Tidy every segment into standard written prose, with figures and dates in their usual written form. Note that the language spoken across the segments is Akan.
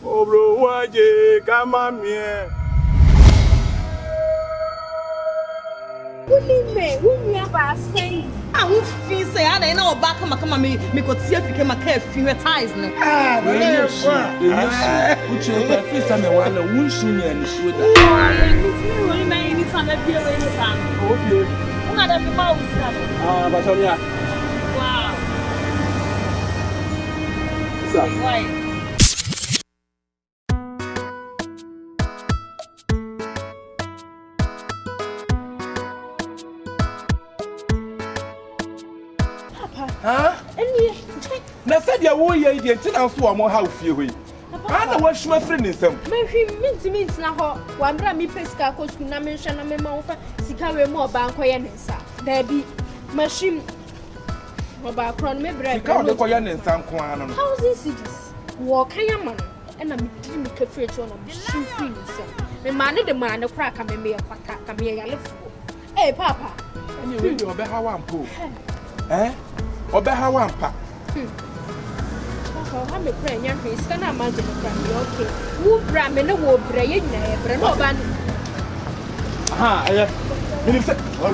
Oh, bro, why come on here? Wouldn't you have asked me? I would feel say I know back come me could see if you came a care few ties. Ah, yes, which is the first time I want to wish me and shoot. It's only my anytime I feel any time. Okay. I'm not a mouse. Ah, but Sonia. Wow. Why? Huh? Na said ya wo ye dey tin am so am how fie hoyi. Ah na wa shuma free nsam. Me hwi mint na ho. Wa bra mi pesika ko school na me hwe na me ma wo fa sika we mo ba nkoye ne nsa. Da bi machine mo ba kron me bra. Sika wo ko ye ne nsa nko an no. 1000 cedis. Wo kan ya man e na me diri me ka free to na me shi free nsam. Me ma ne de ma ne kra ka me kwata ka me ya lefu. Eh papa. Ani we dey obe ha wan po. Obe ha wan pa. How me pray yan face can imagine okay. Who bra me no wo bra ye na bra no ba. Aha, eh. Me say, me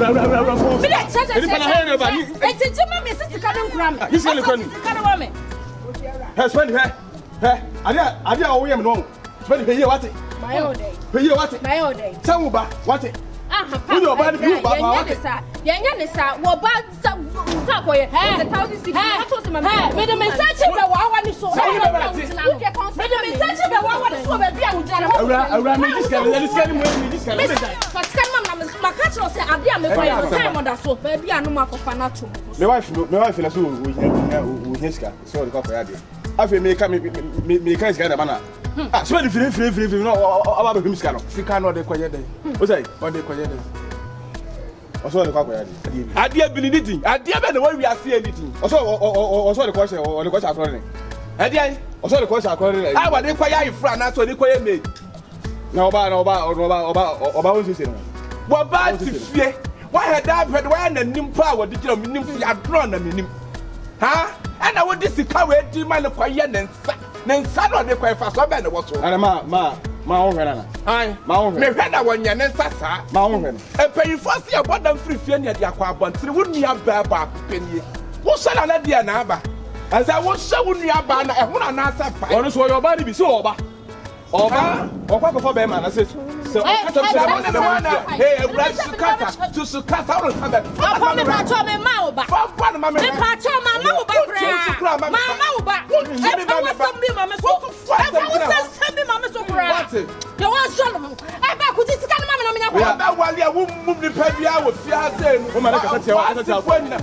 dey charge. E ti ma me sit ka no nkura me. This is the ka no me. Hey, spend here. Hey, ade a wo ye me no. Spend here what? My old day. Pay you what? My old day. Samu ba what? Aha, papa. You ba you ba what? Yenya ne sa wo ba sa ko ye. The 1000 me the message be wa ni so. Me the message be wa ni so be bia wo jara. Awra me diskani me diskani. Fa diskani ma ka tro say ade a me ko ye time on da so. Ba bia no makofa na to. Me wife na so wo hiska. So the ko ya de. Afi me ka iska na bana. Ah, so the free no aba be hiska no. Sika no de ko ye den. O say, o de ko ye den. Oso de kwa ya de. Ade ability. Ade be na we ase anything. Oso de ko she o de ko sha akro ne. Ade ai. Oso de ko sha akro ne. Ah, wa de kwa ya ifra na so de ko ye me. Na oba won se no. Wo ba ti fie. Wa he da ped wa na nim pa wo de kira nim fi adro na menim. Ha? Ana wo de sika we di ma le kwa ye ne nsa. Ne nsa no de kwa fa so be ne wo so. Ana ma wo hwe na. Ai, ma wo hwe. Me hwe na wo nya ne nsa sa. Ma wo hwe. E payifo se e bodam free fie ne de akwa abontire wo nua ba ba penie. Wo sala na de na aba. Asa wo hye wo nua ba na e ho na na asa pa. Ono so yo ba ni bi so oba. Oba, okwa ko fo be ma na se. So I can't say hey, Brad Sukata, to Sukata, I don't have that. Papa, me pacho me mauba. Papa, mamma, me pacho mama uba. Mama uba. I some be mama so. I some be mama so bra. You want Solomon? I back with this kind of mama na me. That while you won't move the pebia with fear saying, "Oh my God,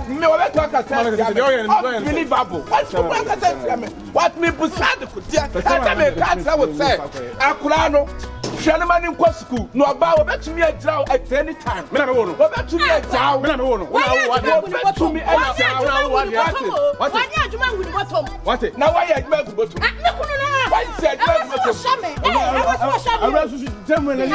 no, let talk at unbelievable." What me beside the kutia? I would say, Akulano. Shanman in school, no about bet to me a draw at any time. Me na wono. Bet to me a draw. Me na wono. Bet to me a draw. What you man with bottom? What? Now why you make bottom? Why said you bottom? I was so shabby. I was so demon and I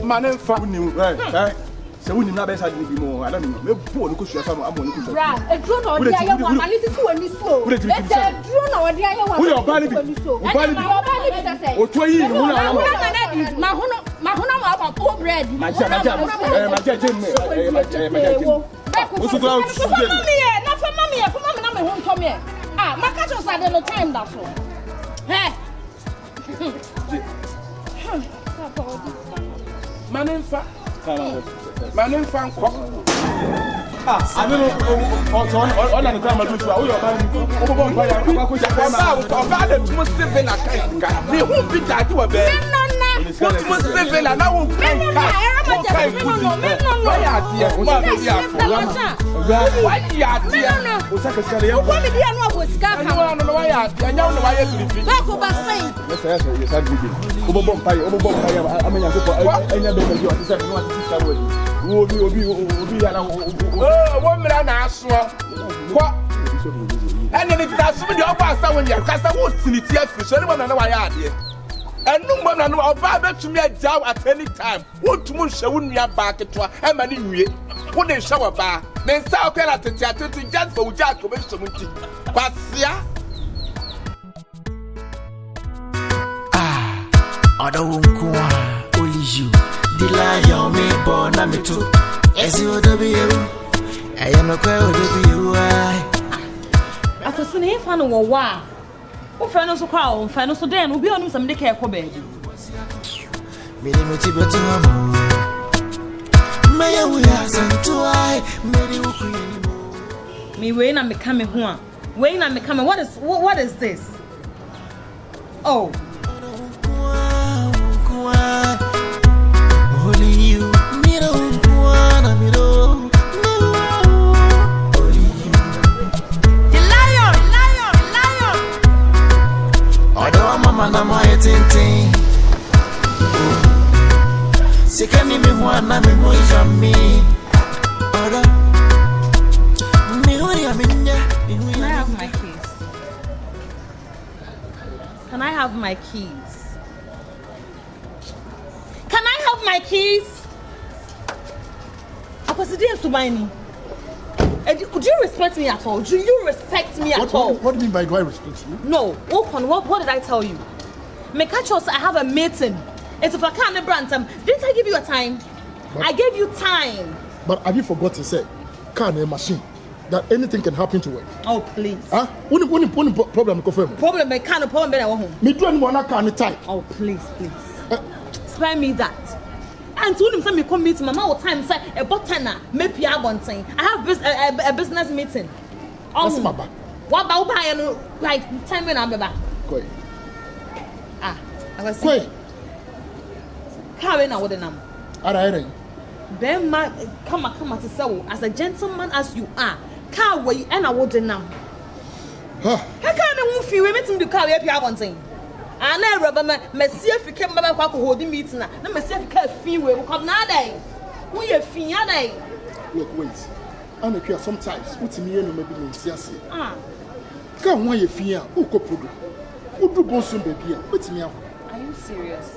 man fa ni right. Se woni na be sa di bi mo ala mi me po ni ko sua sa no amo ni ko sua bra e dro na odi aye wa mali ti wo ni so e dro na odi aye wa wo ba ni bi say o to yi mu na ma hono ma ba po bread ma je me o su kla o su je na fa mami na me ho ntom ye ah ma ka cho sa de no time da so he manenfa fan ko I don't know on the time to o yo ba ni o bo ba ya ko ja ba le tumo save na kan ka me hu bi da ji wa be tumo save na na wo kan ka wa ya ti e o ba be ya wa ya ti e o sa ka ska le ya ko me dia no abo ska ka no wa ya ti anya no wa ya tri ba ko ba sai yes sa bibi o bo pa amenya ko anya be me yo ti sa no ti sa wo obi ya na wo mira na aso ko ene ni ta so de oba asa wo nya kasa wo tiniti afiri so ni mo na wa ya ade enu mo na no oba betumi ajaw at any time wo tumu hye wo nua ba ketwa e ma ni nwie What they shower bar, then South Carolina to just for Jack to make some tea. Passia. I don't want only you. The lion me born na me too. As you do be you, I am a crowd to be you. I was in here for no wa. O friend so kwa friend so den obi onu some dey care ko baby. Me dey motivate you. Me we are santo I me dey ku me we na me come ho a. We na me come. What is this? Oh. Only you, me don't wanna me don't. Only you. The lion. I don't mama na my tintin. Sika mi wanna me ho yami. Oda. Me ho yami nya. Can I have my keys? Can I have my keys? Do you respect me at all? Do you respect me at all? What do you mean by do I respect you? No. What did I tell you? Mekachos, I have a meeting. It's a Fakane brand. Didn't I give you a time? I gave you time. But have you forgotten, say, car and a machine, that anything can happen to it? Oh, please. Huh? One problem confirm. Problem, I can't problem better home. Me do anyone I can't type. Oh, please. Spare me that. And told him me come meet mama all time say a botana maybe I want thing. I have a business meeting. What's my bag? What about buy like 10 minutes back? Koi. I was Koi. Carry now with the number. Alright. Ben come to say as a gentleman as you are. Car way and I would the number. How can I feel we meeting the car we I want thing? And I remember Messi if you came back holding meeting now. No Messi if you can't feel we come now day. We are fee day. Look, wait. I'm a clear sometimes. What's me and maybe in Tiasi. Come why you fear? Who could program? Who do Bonson baby? What's me out? Are you serious?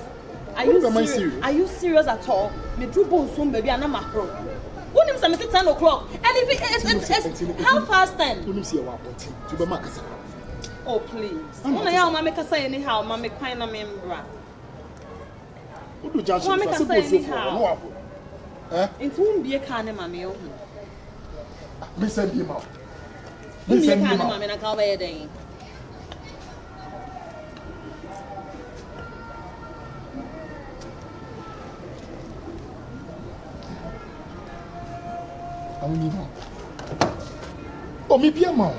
Are you serious at all? Me do Bonson baby and I'm a pro. When him say 10 o'clock and if it's how fast 10? When him see a wapoti to be makasa. Oh please. When I am make say anyhow, mama kwai na membra. Who do judge? Mama make say anyhow. It won't be a car na mama o. Me send him out. Me send him out. Mama na ka we den. I don't need more. Oh, me be a man.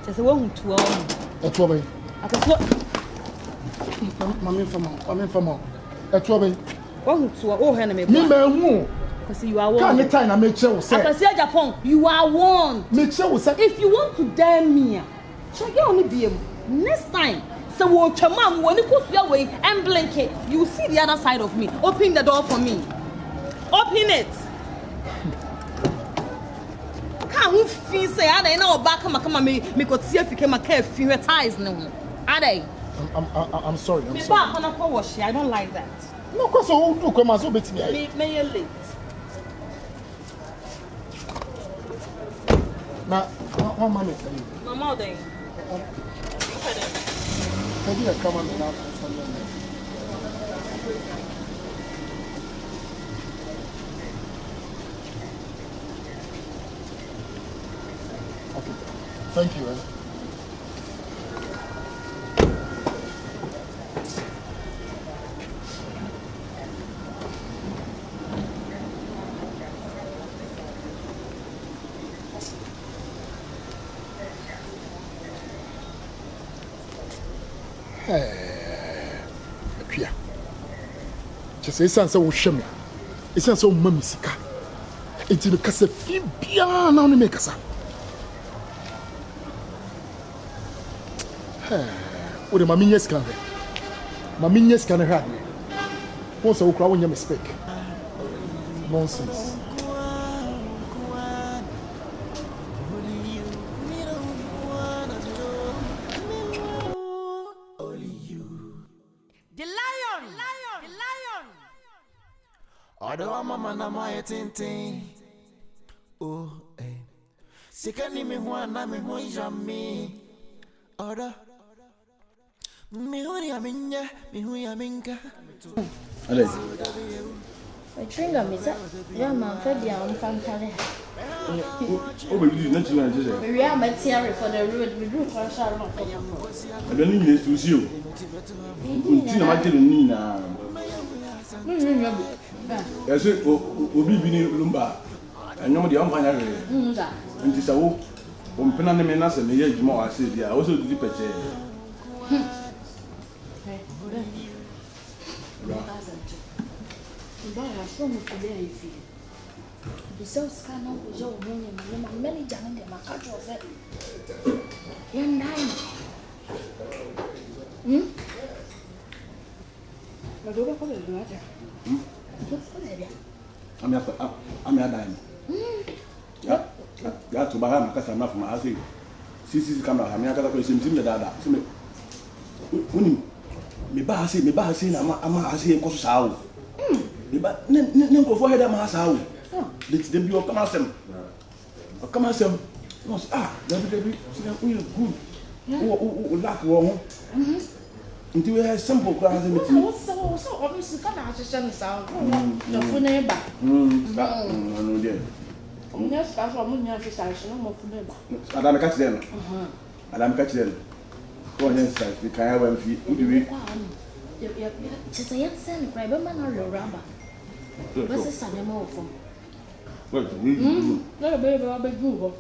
There's a one to all. That's what I. Mammy from mom. That's what I. One to all, Henry. Me, man, because you are one. Can't time I make sure. I say Japan, you are one. Make sure. If you want to dare me, shall you only be next time? So watch your mom when you put your way and blink it. You see the other side of me. Open the door for me. Open it. Can't feel say I don't know back come me could see if you came a care few ties no. Are they? I'm sorry. I'm sorry. Back on a wash. I don't like that. No, cause I do come as obet me. May you late. Now, one minute. Mama, then. Maybe I come on now. Okay. Thank you. Akua. Just say so hwem. Esan so mama sika. Enti no kasa fi bia na no make kasa. Ode mama nya sika hwe. Mama nya sika na hwe. Won say wo kra wonya mistake. Nonsense. Odo mama na my tintin. Oh, Sikani me huana me hu jami. Odo. Me hu ya minya, me hu ya minka. Ale. I drink a misa. Yeah, man, fed down from Calais. O be you not you just say. We are material for the road. We do for sure. I don't need to see you. Unti na ma tell ni na. Yes, obi bi ni lumba. Anyom de amfanya re. Nti sa wo mpena ne me na se me ye adwuma wa se dia. Wo so didi peche. Mbaya somo kudea hivi. Bisao skana kuja umonye many jana de makacho ze. Yandai. Madoga kwa ndio acha. Ami adai. Ya to baga makasa na fuma ase. Sisi kama ami akata ko simtim da dada. Sime. Uni me ba ase na ama ase ko so sawo. Ba ne ko fo heda ma sawo. Let them be come asem. Come asem. No David sina ku good. O lack wo. Nti we have simple class in meeting. So obviously kana asesha ni sawo. No fune ba. No there. Yes, that's what munya asesha no mo fune ba. Adam catch them. Adam catch them. Go on inside. We can have fi we. Ya chesa yansen kwa ba na lo ramba. What's the sun more from? Well, No, baby, I'll be good.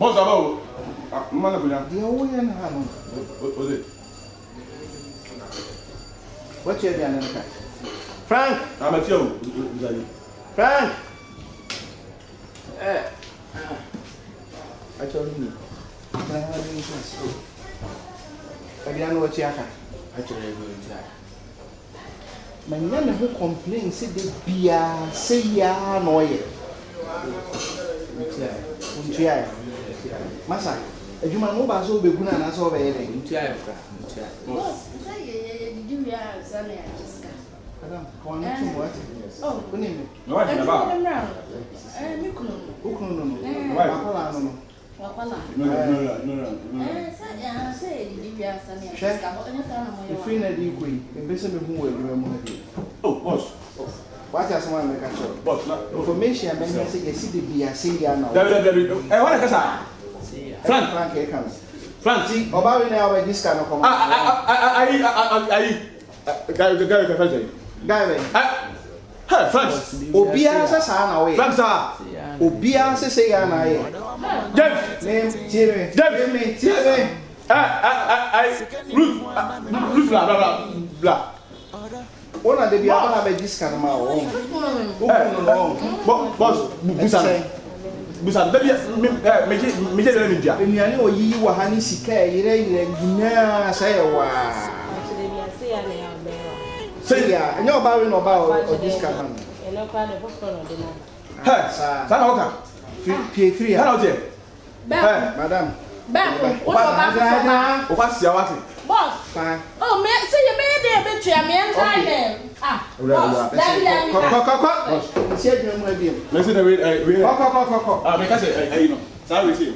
Boss about mana punya. Dia oyen ha no. Ode. What you doing now? Frank, Amatio. Frank. I told you. Can I have any chance? I don't know what you have. Actually, My nana who complain say the beer say ya no ye. Untia. Masa, ejuma no ba so be guna na so be ye. untia. Boss, did you hear Zane and Jessica? Adam, one too much. Oh, Good name. No wa na ba. Ukuno no. Why? Akola no. Wakwala. No. Say did you hear Zane and Jessica? But anything I'm If you na di koi, e be se me hu we do mo hadi. Oh, boss. What has someone make a show? Boss, na. Information men say you see the beer say ya now. David. What ka sa? Frank e come. Frank, see. Oba we na we this kind of come. Guy ka say. Guy we. Hey, Frank. Obia se sa na we. Frank sa. Obia se say ya na ye. Dave. Name Jerry. Dave. Ruth, blah. Ona de bia ba be this kind ma o. Boss, Busan, me je me dia. Enuane oyi wa ha ni sika yire nyina say wa. Say ya, enyo ba we no ba o this kind man. Eno kwa de fofo no de na. Hey, sa na oka. Free. Hello there. Hey, madam. Back. What O kwa sia wate. Boss. Fine. Oh, me say you made there be twa me enjoy them. Boss. Ko. See you mo bi. Me say we Ko. me ka say no. Sa we say.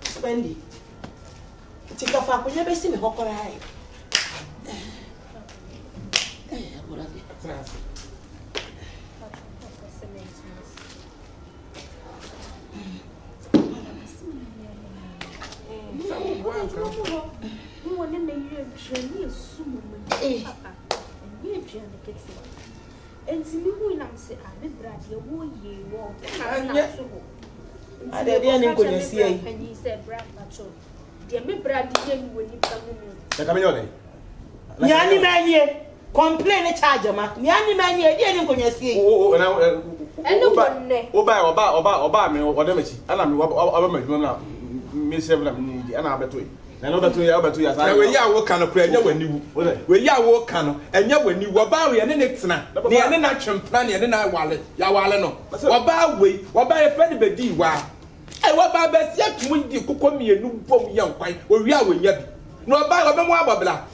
Spendi. Tika fa kunya be si me hokora hai. Nyani manye complain charge ma nyani manye die ni nkonya sie oba me odemechi ana me oba madwuma na me seven na ana abeto na no beto ya na we ya wo kan kura enya waniwu we ya wo kan enya waniwu oba we ne tena ne ne na twempna ne na wale ya wale no oba e friend bedi wa oba ba si atum di kokomienu bom yankwan we a we nya bi no oba mu abobla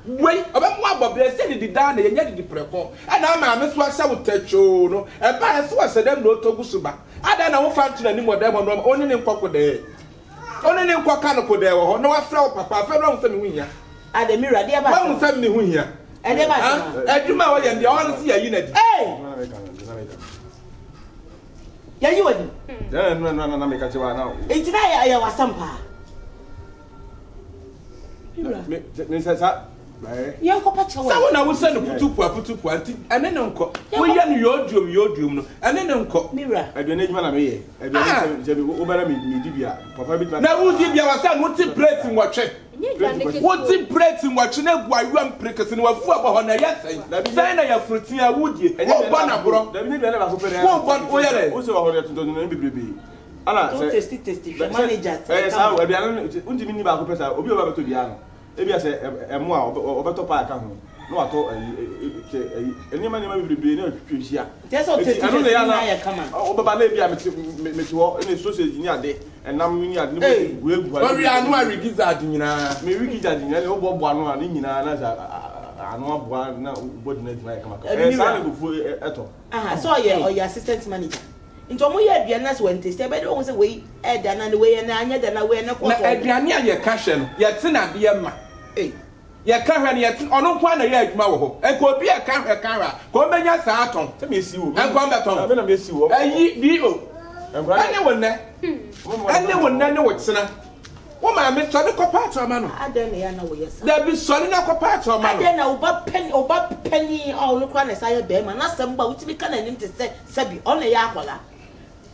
we oba mu abobla se di da na ye nya di preko ana ma me so ahya wo tacho no e ba se wo sedem no togusuba ada na wo fantu na ni modem no oni ne nkokode oni ne nkoka no kode wo ho no wa fra wo papa fa no nse me huhia ade mi rade ba wa nse me huhia ede ba aduma wo ye ndi on se yayi na di yayi wadi na me ka chewa na entina ya wasampa me sa yan ko pa chewa sa wona wo se no putupu anti ene ne nko wo ye no yodum no ene ne nko mira aduane adwuma na me ye aduane se bi obara me dibia papa bi na wo dibia wa sa no ti plate nwotwe wo ti plate nwotwe na gu ayuam prekese no wafu abo ho na ya sai na ya fruitin a wudie wo ba na bro da bi ne ba so pere wo ba wo ye wo se wa ho de to no bibrebe ala se testi manager sa aduane unti mi ni ba ko pesa obi oba beto bia no ebia se emo a obeto pa aka ho no ato eni ma bibrebe na twehia tesa testi na ya kama obaba na ebia meti wo eni sausage ni ade enam ni ade ni guegu ori anu ari gizzard nyina me wiki gizzard nyina le obo anu ani nyina na za anu aboa na body na di kama sa na go fu eto so your assistant manager into mo ye aduane as when taste be dey won say we e da na we na anya da na we na ko na aduane a ye ka hwe no ye te na de ma ye ka hwe no ye te ono kwa na ye adwuma wo ho e ko bi e ka hwe ka ra ko menya sa aton se me si wo en ko beton abe na me si wo ayi bi o ene wonne ne wo tsena wo ma me so de ko pa to ma no ade na ya na wo yesa da bi so na ko pa to ma no ade na oba penny all no kwa na say be ma na sem ba wutimi kana nim te se bi ona ya akwala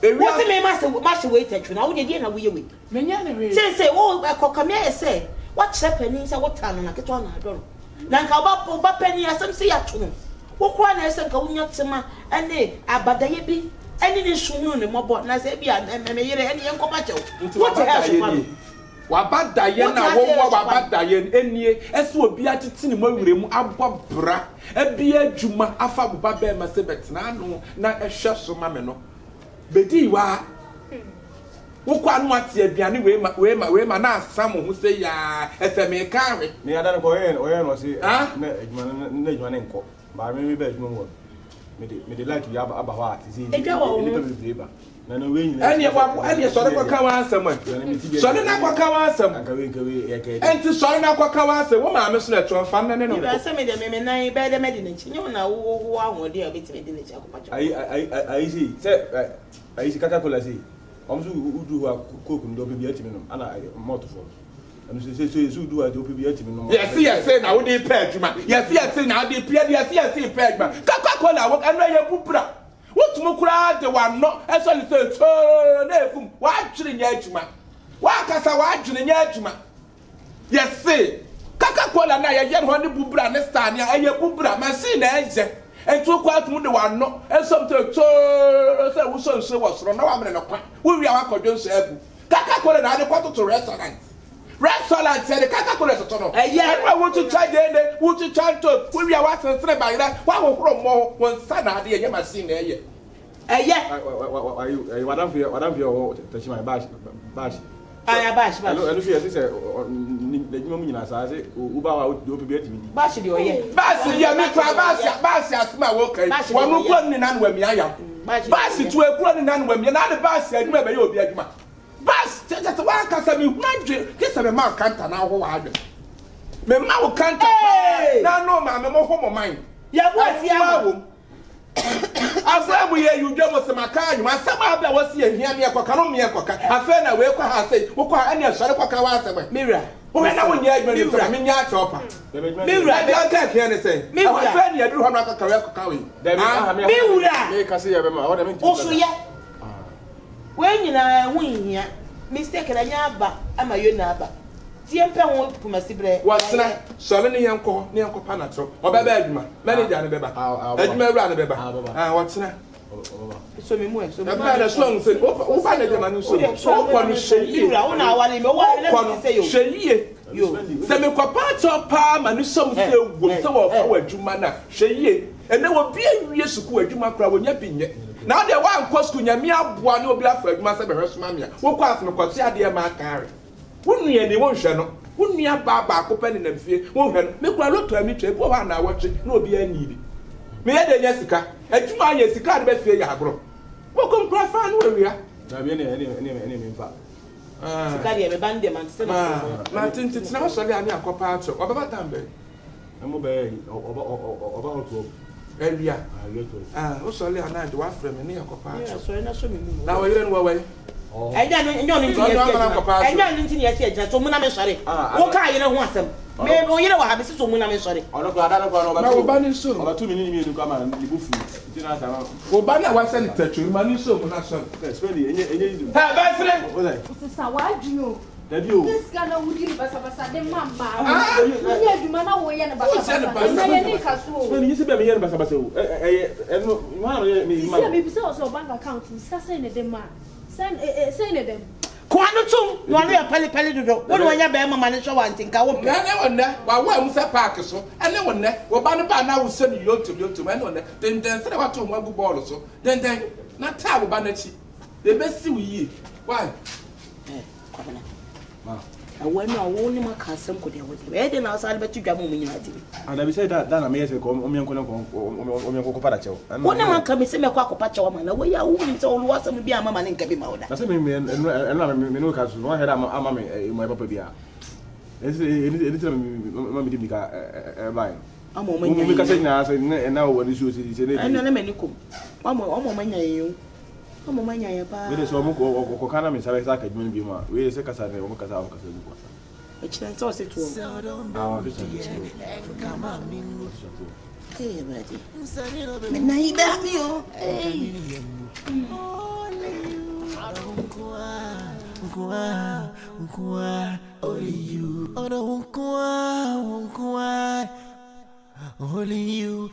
wo se me ma se wait atwu na wo de na wo ye we menya ne we say wo kokame ya say what penny say what tan na keto na adoro na nka oba penny asem se ya twu wo kwa na ese nka wonya tema ene abadaye bi ene ni sunu ne mobo na say bi me yere ene yen kopa chew what the hell wabadaye na wo wabadaye enie ese obi atiti ne mawure mu abobra abi adwuma afa boba be ma se betena no na ehwe so ma me no bedi wa wo kwa no ate aduane we ma na asam ho se ya efeme kawe me ada ko oye no se na adwuma ne nko ba me be adwuma wo me de like ya aba ho ati se ni pe ba na no we nyina ene so de kwa ka wa asam so de na kwa ka wa asam enti so na kwa ka wa asam wo ma me so na tro fa na ne no ba se me de me nan be de me de nchi nyu na wo ahode a beti me de nchi akopacho ai si se ai si Coca-Cola si omsu udu wa coke ndo be bi ati me no ana moto fo anu se su du wa do be ati me no yes na wo de pe adwuma yes na wo de pe yes pe adwuma Coca-Cola wo anu ya bubra wotumu kura de wa no eso le se to na efum wa twire nya adwuma wa kasa wa dwene nya adwuma yes Coca-Cola na ya ye ho ne bubra ne star ne aye bubra machine na eje entu kwa atumu de wa no eso to se wo so wo soro na wa mene no kwa wo wi awa kodwo so agu Coca-Cola na de kwato to restaurant restaurant say the Coca-Cola to turn up. Yeah. I want to try the want to try to we are watching three by that. Why will from more one son idea you must see there. Yeah. Are you what am your touch my bash. I bash. I don't feel say the woman as I say Uba do be me. Bash the oye. Bash ya me try bash as my work. One no put in and when me I am. Bash to a put in and when me na the bash and me be obi aduma. Bash just one can me magic. This a man can't now ho ade. Me ma wo can't. Na no ma me mo ho mo mind. Ya boy ya. After we hear you just some car, you must somehow was here near me a cocaron, me a coca. I fell away, I say, who call any of Shadaka Mirror. Who I know when you're going to come in your chopper. Mirror, I don't take anything. Me, my friend, you do have a career cooking. Make us see what I mean. Also, yeah. When you are winning here, mistaken a yaba, I'm a yunaba. Tiempo won't put my sibre. What's that? Solely uncle, near Copanatro, or Babadma, many down the beba. Let me run a beba. What's that? So me more. So as long as who find the man who so one shady. I want to say you. Semi Copato Palm and some say, will so of Jumana, Shady, and there will be a year school at Juma crowd when you're being yet. Now there one question, Yamia, one will be afraid, Master Beresmania, who quite no consider dear Mark Carry. Wouldn't you anyone shall wouldn't you have Baba open in fear? Won't make one look to me to 1 hour watching, no be a need. Me had a Jessica, and 2 months Jessica, best fear ya, bro. Welcome, Grafan, where we are. Any fact. Carry a band them and still. Martin, it's now sorry, I'm a copacho, or about Tambe. I'm about to. Elia, sorry, I'm not the from a near copacho. So I show me. Now I don't away. I don't into yes, so Munam sorry. What kind you don't want them? Maybe you know what happens to Munam sorry. I don't banning so about 2 minutes to come and live food. Well, Banna was sent to you, money so when I saw. That's really any. Why do you? This guy would give us a mamma. You man away and about when you see me here, and maybe so bank account is saying it, man. Saying it. Quantum, you are a pelly do. What do I bear my manager one thing? I won't there. While one was a park so, and no one there. Well, Banna now will send you to man on there. Then say what to one ball or so. Then, not Tabo Bannetti. The best see we why? I went only my cousin could have with me. Then outside, but you got me. And I said that I'm here to come on Paracho. And one man come and say, Quaco Pacho, man, away, I wouldn't all was to be a man and Cabby Mauda. I said, and Lucas, one head in my papa beer. It's a line. I'm a woman, and now what is you? I know many come. One moment, you. I'm a man, it is one or Cana Miss Isaac at Munibima. We are second Saturday, one Casa. Which I saw it to only you,